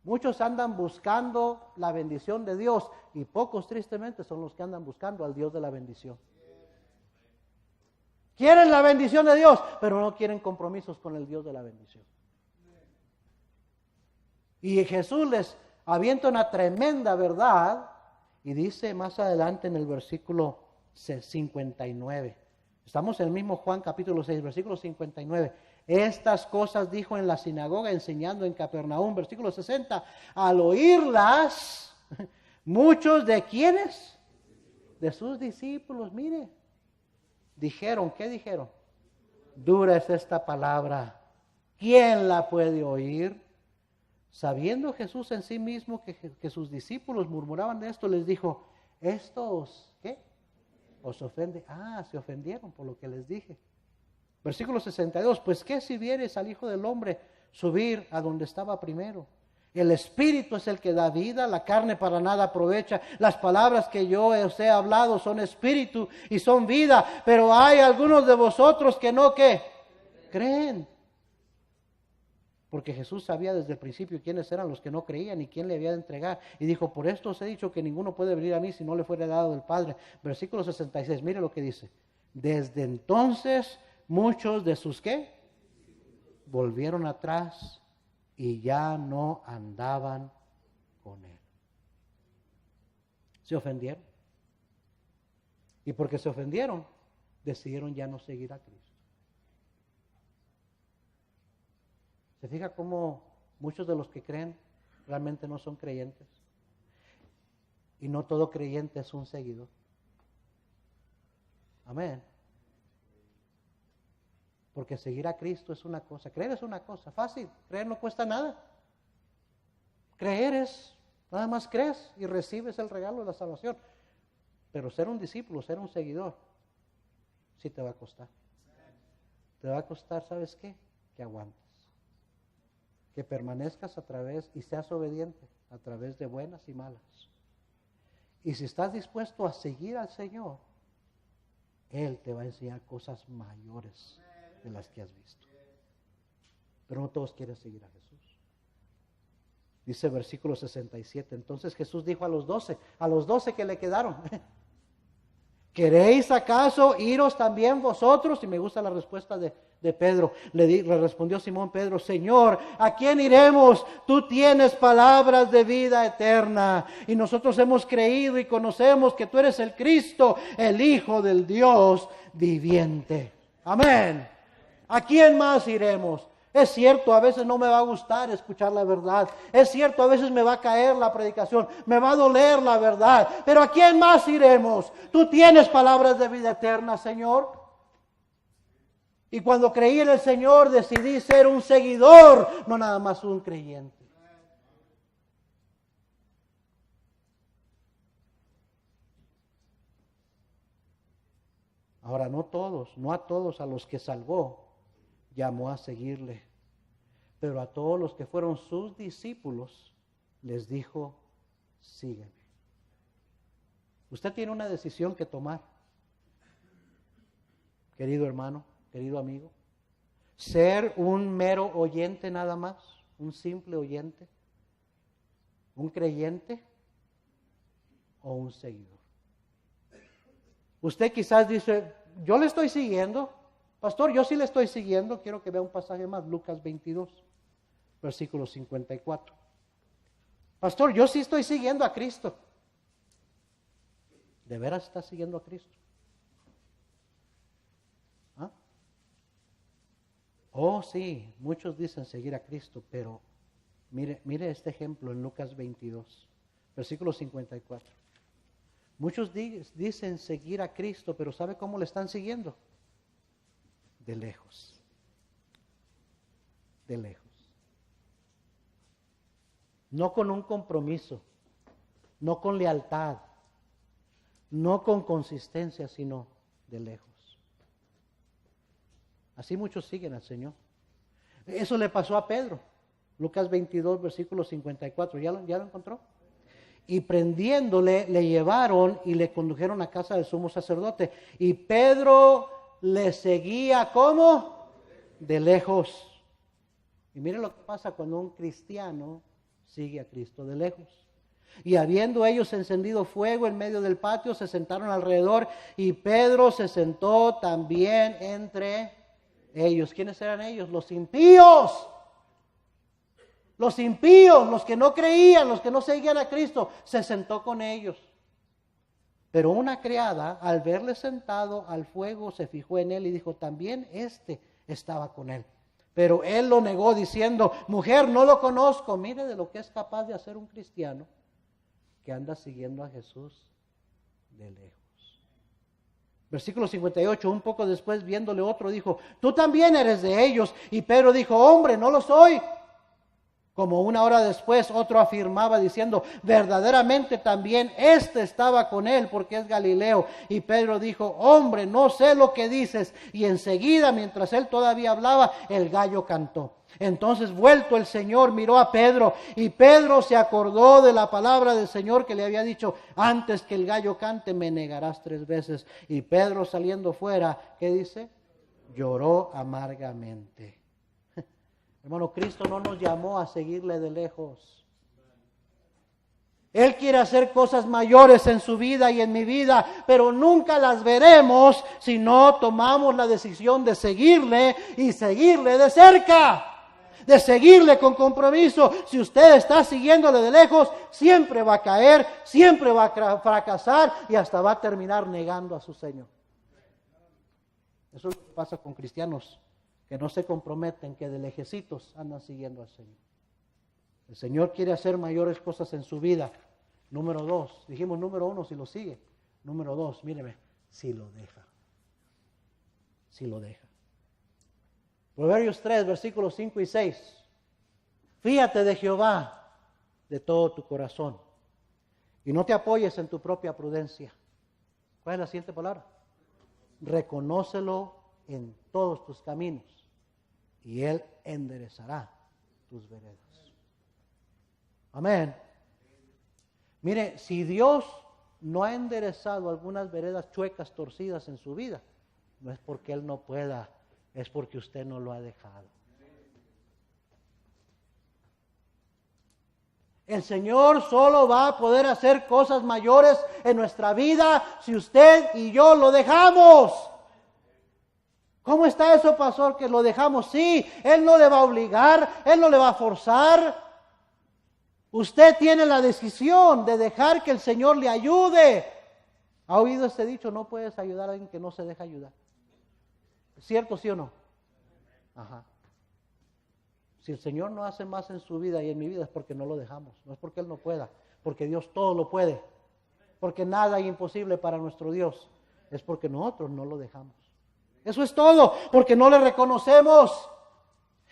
Muchos andan buscando la bendición de Dios y pocos, tristemente, son los que andan buscando al Dios de la bendición. Quieren la bendición de Dios, pero no quieren compromisos con el Dios de la bendición. Y Jesús les avienta una tremenda verdad y dice más adelante en el versículo 59. Estamos en el mismo Juan capítulo 6, versículo 59. Estas cosas dijo en la sinagoga enseñando en Capernaum, versículo 60. Al oírlas, muchos de ¿quiénes? De sus discípulos, mire. Dijeron, ¿qué dijeron? Dura es esta palabra, ¿quién la puede oír? Sabiendo Jesús en sí mismo que sus discípulos murmuraban de esto, les dijo: estos, ¿qué? ¿Os ofende? Se ofendieron por lo que les dije. Versículo 62, pues ¿qué si vieres al Hijo del Hombre subir a donde estaba primero? El Espíritu es el que da vida, la carne para nada aprovecha. Las palabras que yo os he hablado son espíritu y son vida, pero hay algunos de vosotros que no, ¿qué? Creen. Porque Jesús sabía desde el principio quiénes eran los que no creían y quién le había de entregar. Y dijo: por esto os he dicho que ninguno puede venir a mí si no le fuera dado del Padre. Versículo 66, mire lo que dice. Desde entonces muchos de sus ¿qué? Volvieron atrás y ya no andaban con él. Se ofendieron. Y porque se ofendieron, decidieron ya no seguir a Cristo. ¿Se fija cómo muchos de los que creen realmente no son creyentes? Y no todo creyente es un seguidor. Amén. Porque seguir a Cristo es una cosa, creer es una cosa, fácil, creer no cuesta nada. Creer es, nada más crees y recibes el regalo de la salvación. Pero ser un discípulo, ser un seguidor, sí te va a costar. Te va a costar, ¿sabes qué? Que aguantes. Que permanezcas a través y seas obediente a través de buenas y malas. Y si estás dispuesto a seguir al Señor, Él te va a enseñar cosas mayores de las que has visto. Pero no todos quieren seguir a Jesús. Dice versículo 67, entonces Jesús dijo a los 12 que le quedaron: ¿queréis acaso iros también vosotros? Y me gusta la respuesta de Pedro. Le respondió Simón Pedro: Señor, ¿a quién iremos? Tú tienes palabras de vida eterna, y nosotros hemos creído y conocemos que tú eres el Cristo, el Hijo del Dios viviente. Amén. ¿A quién más iremos? Es cierto, a veces no me va a gustar escuchar la verdad. Es cierto, a veces me va a caer la predicación, me va a doler la verdad. Pero ¿a quién más iremos? Tú tienes palabras de vida eterna, Señor. Y cuando creí en el Señor decidí ser un seguidor, no nada más un creyente. Ahora no a todos a los que salvó, llamó a seguirle. Pero a todos los que fueron sus discípulos, les dijo, sígueme. Usted tiene una decisión que tomar, querido hermano, querido amigo. Ser un mero oyente nada más, un simple oyente, un creyente o un seguidor. Usted quizás dice, yo le estoy siguiendo, pastor, yo sí le estoy siguiendo. Quiero que vea un pasaje más, Lucas 22, versículo 54. Pastor, yo sí estoy siguiendo a Cristo. ¿De veras está siguiendo a Cristo? ¿Ah? Oh, sí, muchos dicen seguir a Cristo, pero mire este ejemplo en Lucas 22, versículo 54. Muchos dicen seguir a Cristo, pero ¿sabe cómo le están siguiendo? De lejos. De lejos. No con un compromiso, no con lealtad, no con consistencia, sino de lejos. Así muchos siguen al Señor. Eso le pasó a Pedro. Lucas 22, versículo 54. ¿Ya lo encontró? Y prendiéndole, le llevaron y le condujeron a casa del sumo sacerdote. Y Pedro le seguía, ¿cómo? De lejos. Y mire lo que pasa cuando un cristiano sigue a Cristo de lejos. Y habiendo ellos encendido fuego en medio del patio, se sentaron alrededor y Pedro se sentó también entre ellos. ¿Quiénes eran ellos? Los impíos. Los impíos, los que no creían, los que no seguían a Cristo, se sentó con ellos. Pero una criada, al verle sentado al fuego, se fijó en él y dijo, también estaba con él. Pero él lo negó diciendo, mujer, no lo conozco. Mire de lo que es capaz de hacer un cristiano que anda siguiendo a Jesús de lejos. Versículo 58, un poco después viéndole otro dijo, tú también eres de ellos. Y Pedro dijo, hombre, no lo soy. Como una hora después, otro afirmaba diciendo, verdaderamente también estaba con él, porque es Galileo. Y Pedro dijo, hombre, no sé lo que dices. Y enseguida, mientras él todavía hablaba, el gallo cantó. Entonces, vuelto el Señor, miró a Pedro, y Pedro se acordó de la palabra del Señor que le había dicho, antes que el gallo cante, me negarás 3 veces. Y Pedro, saliendo fuera, ¿qué dice? Lloró amargamente. Hermano, Cristo no nos llamó a seguirle de lejos. Él quiere hacer cosas mayores en su vida y en mi vida, pero nunca las veremos si no tomamos la decisión de seguirle y seguirle de cerca, de seguirle con compromiso. Si usted está siguiéndole de lejos, siempre va a caer, siempre va a fracasar y hasta va a terminar negando a su Señor. Eso es lo que pasa con cristianos que no se comprometen, que de lejecitos andan siguiendo al Señor. El Señor quiere hacer mayores cosas en su vida. Número 2, dijimos número 1 si lo sigue. Número 2, míreme, si lo deja. Si lo deja. Proverbios 3, versículos 5 y 6. Fíate de Jehová de todo tu corazón y no te apoyes en tu propia prudencia. ¿Cuál es la siguiente palabra? Reconócelo en todos tus caminos y Él enderezará tus veredas. Amén. Mire, si Dios no ha enderezado algunas veredas chuecas, torcidas en su vida, no es porque Él no pueda, es porque usted no lo ha dejado. El Señor solo va a poder hacer cosas mayores en nuestra vida si usted y yo lo dejamos. ¿Cómo está eso, pastor, que lo dejamos? Sí, Él no le va a obligar, Él no le va a forzar. Usted tiene la decisión de dejar que el Señor le ayude. ¿Ha oído este dicho? No puedes ayudar a alguien que no se deja ayudar. ¿Es cierto, sí o no? Ajá. Si el Señor no hace más en su vida y en mi vida es porque no lo dejamos. No es porque Él no pueda, porque Dios todo lo puede. Porque nada es imposible para nuestro Dios. Es porque nosotros no lo dejamos. Eso es todo, porque no le reconocemos.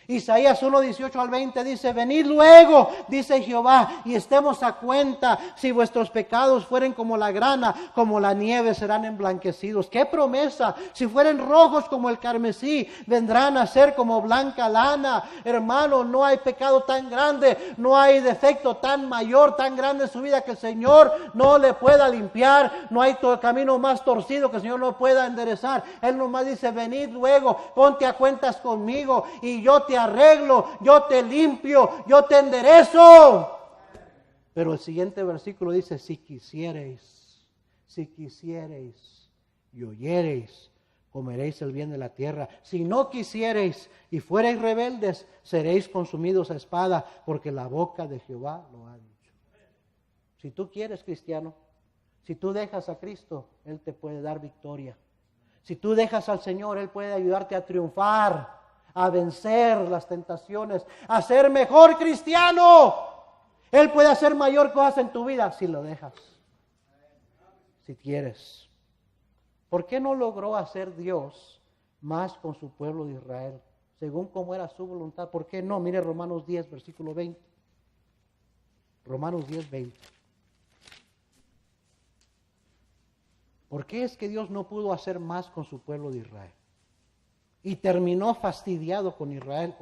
Isaías 1, 18 al 20 dice, venid luego, dice Jehová, y estemos a cuenta. Si vuestros pecados fueren como la grana, como la nieve serán emblanquecidos. ¡Qué promesa! Si fueren rojos como el carmesí, vendrán a ser como blanca lana. Hermano, no hay pecado tan grande, no hay defecto tan mayor, tan grande en su vida que el Señor no le pueda limpiar. No hay camino más torcido que el Señor no pueda enderezar. Él nomás dice, venid luego, ponte a cuentas conmigo y yo te arreglo, yo te limpio, yo te enderezo. Pero el siguiente versículo dice, si quisiereis y oyereis, comeréis el bien de la tierra. Si no quisiereis y fuereis rebeldes, seréis consumidos a espada, porque la boca de Jehová lo ha dicho. Si tú quieres, cristiano, si tú dejas a Cristo, Él te puede dar victoria. Si tú dejas al Señor, Él puede ayudarte a triunfar, a vencer las tentaciones, a ser mejor cristiano. Él puede hacer mayor cosas en tu vida si lo dejas, si quieres. ¿Por qué no logró hacer Dios más con su pueblo de Israel, según como era su voluntad? ¿Por qué no? Mire Romanos 10, versículo 20. Romanos 10, 20. ¿Por qué es que Dios no pudo hacer más con su pueblo de Israel? Y terminó fastidiado con Israel,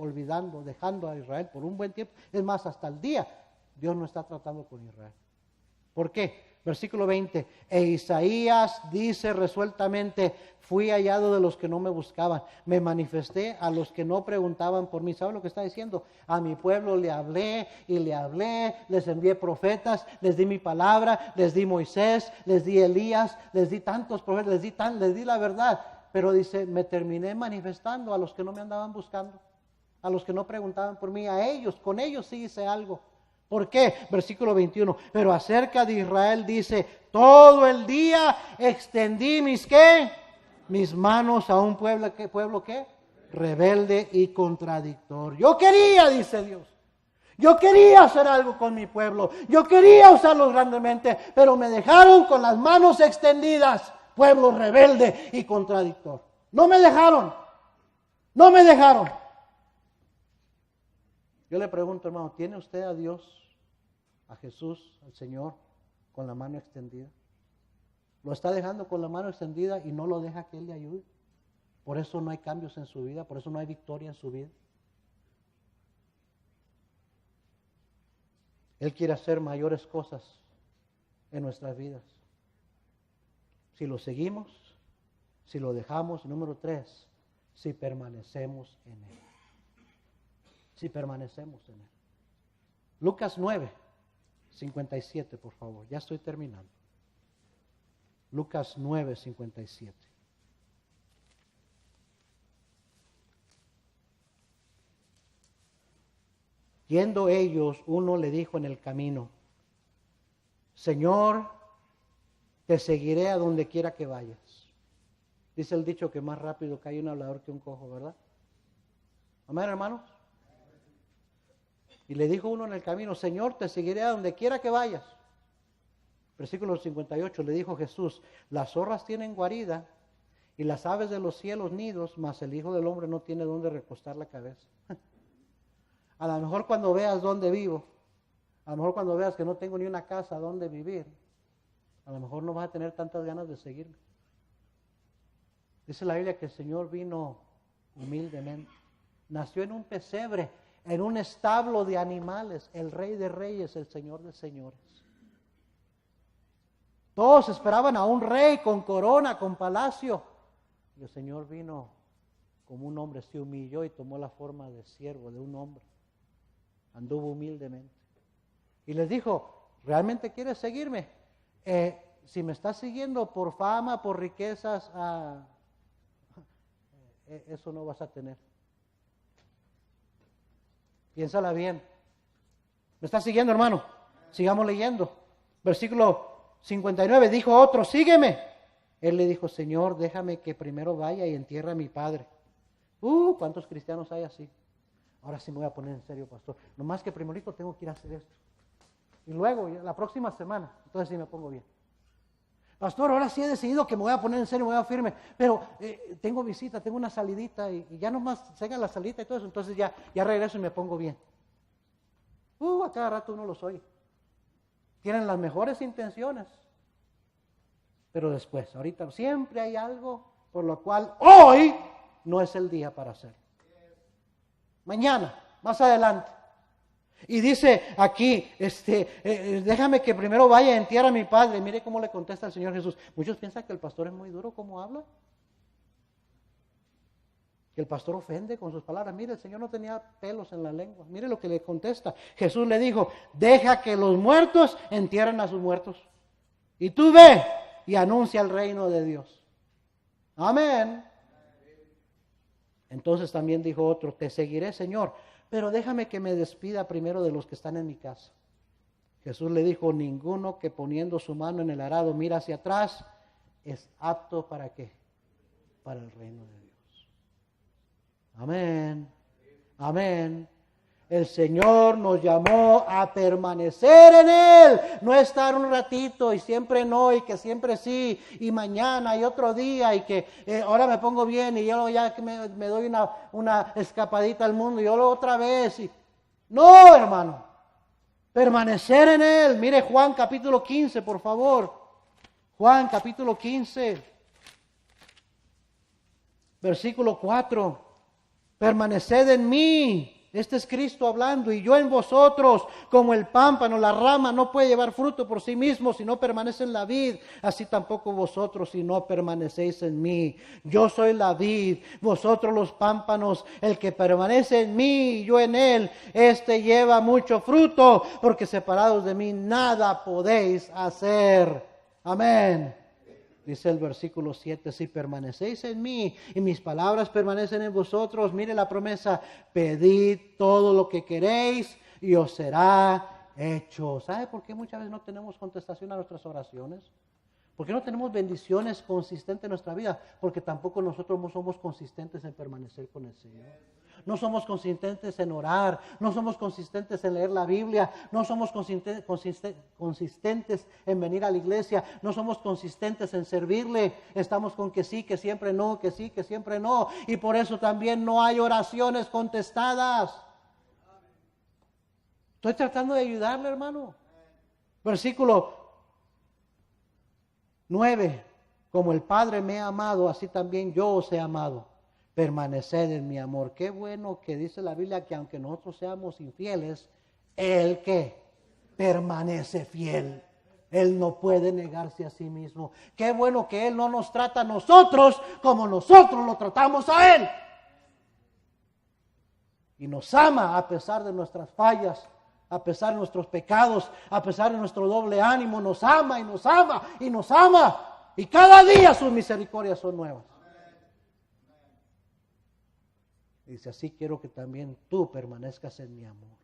dejando a Israel por un buen tiempo. Es más, hasta el día, Dios no está tratando con Israel. ¿Por qué? Versículo 20. E Isaías dice resueltamente, fui hallado de los que no me buscaban, me manifesté a los que no preguntaban por mí. ¿Sabe lo que está diciendo? A mi pueblo le hablé, les envié profetas, les di mi palabra, les di Moisés, les di Elías, les di tantos profetas, les di la verdad. Pero dice, me terminé manifestando a los que no me andaban buscando, a los que no preguntaban por mí, a ellos, con ellos sí hice algo. ¿Por qué? Versículo 21. Pero acerca de Israel dice, todo el día extendí mis manos a un pueblo ¿qué? Rebelde y contradictor. Yo quería, dice Dios. Yo quería hacer algo con mi pueblo. Yo quería usarlos grandemente, pero me dejaron con las manos extendidas. Pueblo rebelde y contradictor. No me dejaron. Yo le pregunto, hermano, ¿tiene usted a Dios, a Jesús, al Señor, con la mano extendida? ¿Lo está dejando con la mano extendida y no lo deja que Él le ayude? Por eso no hay cambios en su vida, por eso no hay victoria en su vida. Él quiere hacer mayores cosas en nuestras vidas. Si lo seguimos, si lo dejamos. Número 3, si permanecemos en Él. Si permanecemos en Él. Lucas 9, 57, por favor. Ya estoy terminando. Lucas 9, 57. Yendo ellos, uno le dijo en el camino, Señor, te seguiré a donde quiera que vayas. Dice el dicho que más rápido cae un hablador que un cojo, ¿verdad? Amén, hermanos. Y le dijo uno en el camino, Señor, te seguiré a donde quiera que vayas. Versículo 58, le dijo Jesús, las zorras tienen guarida y las aves de los cielos nidos, mas el Hijo del Hombre no tiene dónde recostar la cabeza. A lo mejor cuando veas dónde vivo, a lo mejor cuando veas que no tengo ni una casa donde vivir, a lo mejor no vas a tener tantas ganas de seguirme. Dice la Biblia que el Señor vino humildemente. Nació en un pesebre, en un establo de animales, el Rey de Reyes, el Señor de Señores. Todos esperaban a un rey con corona, con palacio. Y el Señor vino como un hombre, se humilló y tomó la forma de siervo, de un hombre. Anduvo humildemente. Y les dijo, ¿realmente quieres seguirme? Si me estás siguiendo por fama, por riquezas, eso no vas a tener. Piénsala bien. ¿Me estás siguiendo, hermano? Sigamos leyendo. Versículo 59, dijo otro, sígueme. Él le dijo, Señor, déjame que primero vaya y entierre a mi padre. ¿Cuántos cristianos hay así? Ahora sí me voy a poner en serio, pastor. Nomás que primerito tengo que ir a hacer esto. Y luego, la próxima semana, entonces sí me pongo bien. Pastor, ahora sí he decidido que me voy a poner en serio, me voy a firme, pero tengo visita, tengo una salidita y ya nomás se haga la salita y todo eso, entonces ya regreso y me pongo bien. A cada rato uno los oye. Tienen las mejores intenciones, pero después, ahorita siempre hay algo por lo cual hoy no es el día para hacerlo. Mañana, más adelante. Y dice aquí, déjame que primero vaya a entierrar a mi padre. Mire cómo le contesta el Señor Jesús. Muchos piensan que el pastor es muy duro como habla. Que el pastor ofende con sus palabras. Mire, el Señor no tenía pelos en la lengua. Mire lo que le contesta. Jesús le dijo, deja que los muertos entierren a sus muertos. Y tú ve y anuncia el reino de Dios. Amén. Entonces también dijo otro, te seguiré, Señor, pero déjame que me despida primero de los que están en mi casa. Jesús le dijo, ninguno que poniendo su mano en el arado mira hacia atrás es apto ¿para qué? Para el reino de Dios. Amén. Amén. El Señor nos llamó a permanecer en Él, no estar un ratito y siempre no, y que siempre sí, y mañana y otro día, y que ahora me pongo bien y yo ya que me doy una escapadita al mundo y yo otra vez. No, hermano, permanecer en Él. Mire Juan capítulo 15, por favor. Juan capítulo 15, versículo 4. Permaneced en mí. Este es Cristo hablando, y yo en vosotros, como el pámpano, la rama no puede llevar fruto por sí mismo si no permanece en la vid, así tampoco vosotros si no permanecéis en mí. Yo soy la vid, vosotros los pámpanos, el que permanece en mí y yo en él, este lleva mucho fruto, porque separados de mí nada podéis hacer. Amén. Dice el versículo 7, si permanecéis en mí y mis palabras permanecen en vosotros, mire la promesa, pedid todo lo que queréis y os será hecho. ¿Sabe por qué muchas veces no tenemos contestación a nuestras oraciones? ¿Por qué no tenemos bendiciones consistentes en nuestra vida? Porque tampoco nosotros no somos consistentes en permanecer con el Señor. No somos consistentes en orar, no somos consistentes en leer la Biblia, no somos consistentes en venir a la iglesia, no somos consistentes en servirle. Estamos con que sí, que siempre no, que sí, que siempre no. Y por eso también no hay oraciones contestadas. Estoy tratando de ayudarle, hermano. Versículo 9. Como el Padre me ha amado, así también yo os he amado. Permaneced en mi amor. Qué bueno que dice la Biblia que aunque nosotros seamos infieles, Él que permanece fiel. Él no puede negarse a sí mismo. Qué bueno que Él no nos trata a nosotros como nosotros lo tratamos a Él. Y nos ama a pesar de nuestras fallas, a pesar de nuestros pecados, a pesar de nuestro doble ánimo. Nos ama y nos ama y nos ama. Y cada día sus misericordias son nuevas. Dice, así quiero que también tú permanezcas en mi amor.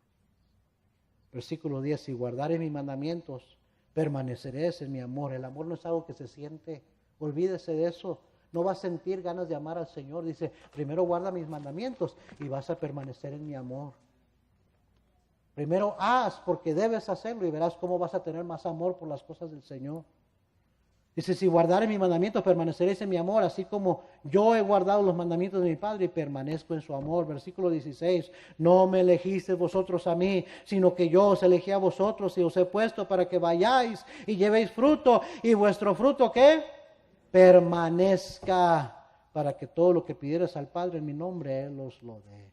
Versículo 10, si guardaré mis mandamientos, permaneceréis en mi amor. El amor no es algo que se siente, olvídese de eso. No vas a sentir ganas de amar al Señor. Dice, primero guarda mis mandamientos y vas a permanecer en mi amor. Primero haz porque debes hacerlo y verás cómo vas a tener más amor por las cosas del Señor. Dice, si guardaré mis mandamientos, permaneceréis en mi amor, así como yo he guardado los mandamientos de mi Padre y permanezco en su amor. Versículo 16, no me elegisteis vosotros a mí, sino que yo os elegí a vosotros y os he puesto para que vayáis y llevéis fruto, y vuestro fruto, ¿qué? Permanezca, para que todo lo que pidierais al Padre en mi nombre, Él os lo dé.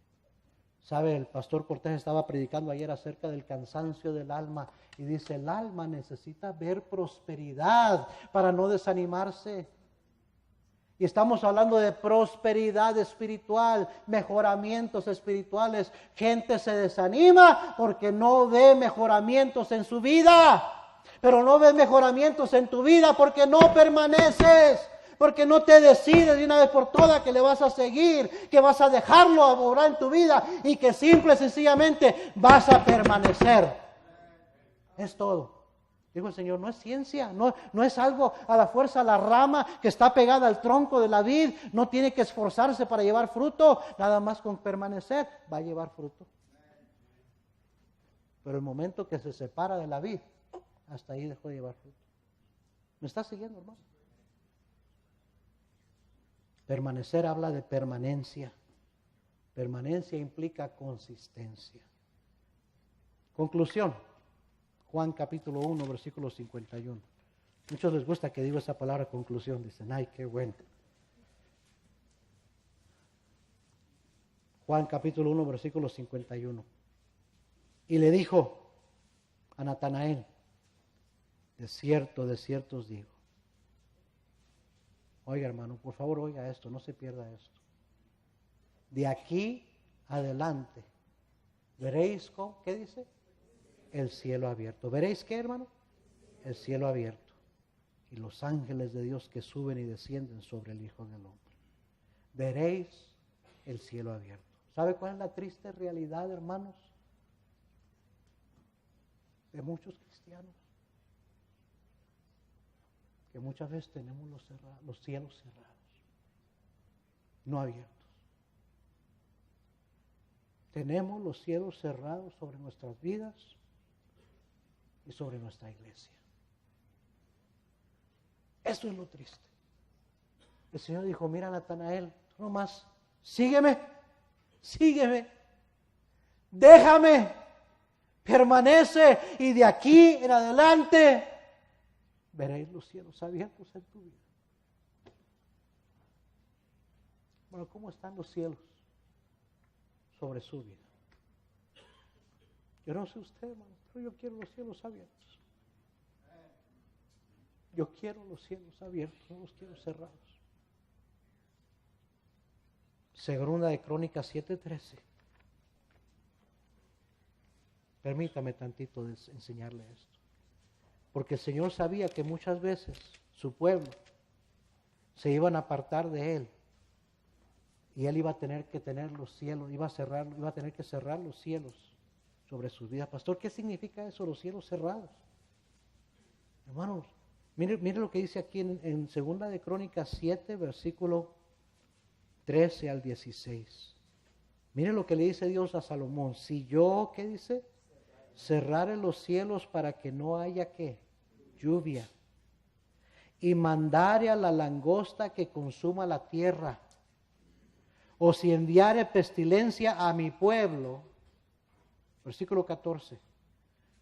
¿Sabe? El pastor Cortés estaba predicando ayer acerca del cansancio del alma y dice, el alma necesita ver prosperidad para no desanimarse. Y estamos hablando de prosperidad espiritual, mejoramientos espirituales. Gente se desanima porque no ve mejoramientos en su vida, pero no ves mejoramientos en tu vida porque no permaneces. Porque no te decides de una vez por todas que le vas a seguir, que vas a dejarlo obrar en tu vida y que simple y sencillamente vas a permanecer. Es todo. Dijo el Señor, no es ciencia, no es algo a la fuerza, la rama que está pegada al tronco de la vid, no tiene que esforzarse para llevar fruto, nada más con permanecer va a llevar fruto. Pero el momento que se separa de la vid, hasta ahí dejó de llevar fruto. ¿Me está siguiendo, hermano? Permanecer habla de permanencia. Permanencia implica consistencia. Conclusión. Juan capítulo 1, versículo 51. Muchos les gusta que digo esa palabra conclusión. Dicen, ay, qué bueno. Juan capítulo 1, versículo 51. Y le dijo a Natanael, de cierto os digo. Oiga, hermano, por favor, oiga esto, no se pierda esto. De aquí adelante, veréis, ¿qué dice? El cielo abierto. ¿Veréis qué, hermano? El cielo abierto. Y los ángeles de Dios que suben y descienden sobre el Hijo del Hombre. Veréis el cielo abierto. ¿Sabe cuál es la triste realidad, hermanos? De muchos cristianos. Que muchas veces tenemos los cielos cerrados, no abiertos. Tenemos los cielos cerrados sobre nuestras vidas y sobre nuestra iglesia. Eso es lo triste. El Señor dijo, mira Natanael, tú nomás, sígueme, déjame, permanece y de aquí en adelante veréis los cielos abiertos en tu vida. Bueno, ¿cómo están los cielos sobre su vida? Yo no sé usted, hermano, pero yo quiero los cielos abiertos. Yo quiero los cielos abiertos, no los quiero cerrados. Segunda de Crónicas 7:13. Permítame tantito enseñarle esto. Porque el Señor sabía que muchas veces su pueblo se iban a apartar de Él. Y Él iba a tener que tener los cielos, iba a tener que cerrar los cielos sobre sus vidas. Pastor, ¿qué significa eso, los cielos cerrados? Hermanos, mire lo que dice aquí en Segunda de Crónicas 7, versículo 13 al 16. Mire lo que le dice Dios a Salomón. Si yo, ¿qué dice? Cerrare los cielos para que no haya, ¿qué? Lluvia. Y mandare a la langosta que consuma la tierra. O si enviare pestilencia a mi pueblo. Versículo 14.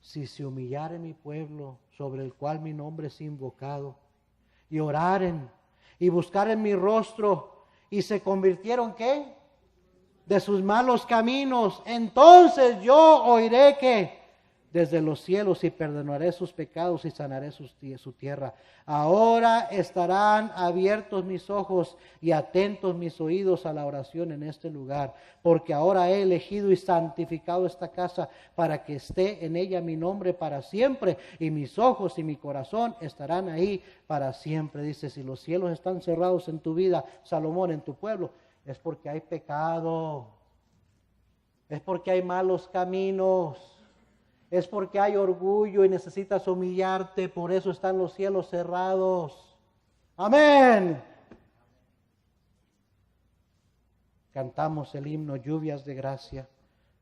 Si se humillare mi pueblo, sobre el cual mi nombre es invocado, y oraren, y buscaren mi rostro, y se convirtieron, ¿qué? De sus malos caminos, entonces yo oiré que desde los cielos y perdonaré sus pecados y sanaré su tierra. Ahora estarán abiertos mis ojos y atentos mis oídos a la oración en este lugar, porque ahora he elegido y santificado esta casa para que esté en ella mi nombre para siempre, y mis ojos y mi corazón estarán ahí para siempre. Dice, si los cielos están cerrados en tu vida, Salomón, en tu pueblo, es porque hay pecado, es porque hay malos caminos, es porque hay orgullo y necesitas humillarte, por eso están los cielos cerrados. Amén. Cantamos el himno Lluvias de Gracia.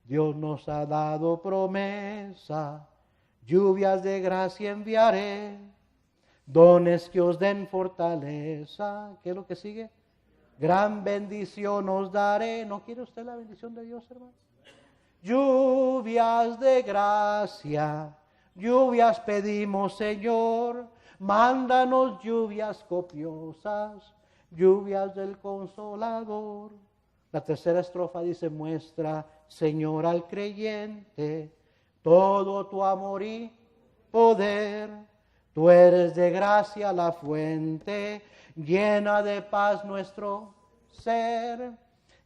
Dios nos ha dado promesa, lluvias de gracia enviaré, dones que os den fortaleza. ¿Qué es lo que sigue? Gran bendición os daré. ¿No quiere usted la bendición de Dios, hermano? Lluvias de gracia, lluvias pedimos, Señor, mándanos lluvias copiosas, lluvias del Consolador. La tercera estrofa dice, muestra, Señor, al creyente todo tu amor y poder. Tú eres de gracia la fuente, llena de paz nuestro ser.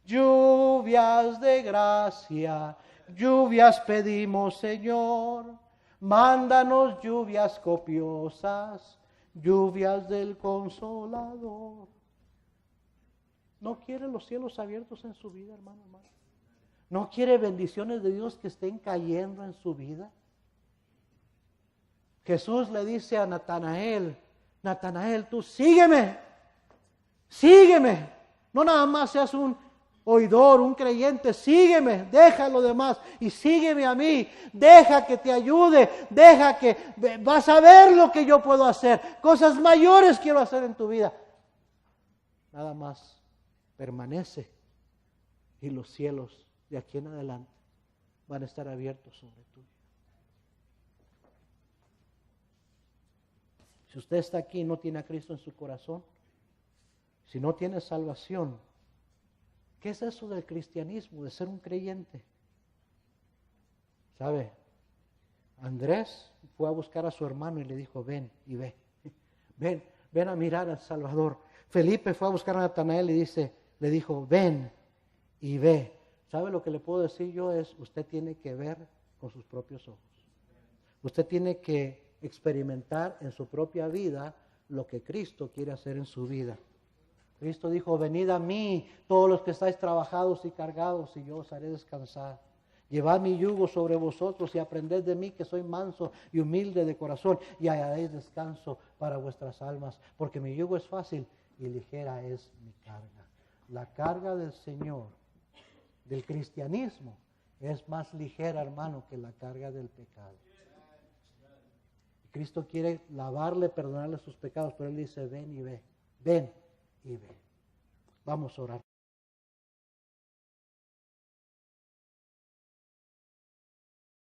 Lluvias de gracia, lluvias pedimos, Señor, mándanos lluvias copiosas, lluvias del Consolador. ¿No quiere los cielos abiertos en su vida, hermano? ¿No quiere bendiciones de Dios que estén cayendo en su vida? Jesús le dice a Natanael, Natanael, tú sígueme, no nada más seas un oidor, un creyente, sígueme, deja lo demás y sígueme a mí. Deja que te ayude, deja que vas a ver lo que yo puedo hacer. Cosas mayores quiero hacer en tu vida. Nada más permanece y los cielos de aquí en adelante van a estar abiertos sobre tu vida. Si usted está aquí y no tiene a Cristo en su corazón, si no tiene salvación, ¿qué es eso del cristianismo, de ser un creyente? ¿Sabe? Andrés fue a buscar a su hermano y le dijo, ven y ve. Ven a mirar al Salvador. Felipe fue a buscar a Natanael y le dijo, ven y ve. ¿Sabe lo que le puedo decir yo? Usted tiene que ver con sus propios ojos. Usted tiene que experimentar en su propia vida lo que Cristo quiere hacer en su vida. Cristo dijo, venid a mí, todos los que estáis trabajados y cargados, y yo os haré descansar. Llevad mi yugo sobre vosotros y aprended de mí, que soy manso y humilde de corazón, y hallaréis descanso para vuestras almas, porque mi yugo es fácil y ligera es mi carga. La carga del Señor, del cristianismo, es más ligera, hermano, que la carga del pecado. Cristo quiere lavarle, perdonarle sus pecados, pero Él dice, ven y ve, ven y ve. Vamos a orar.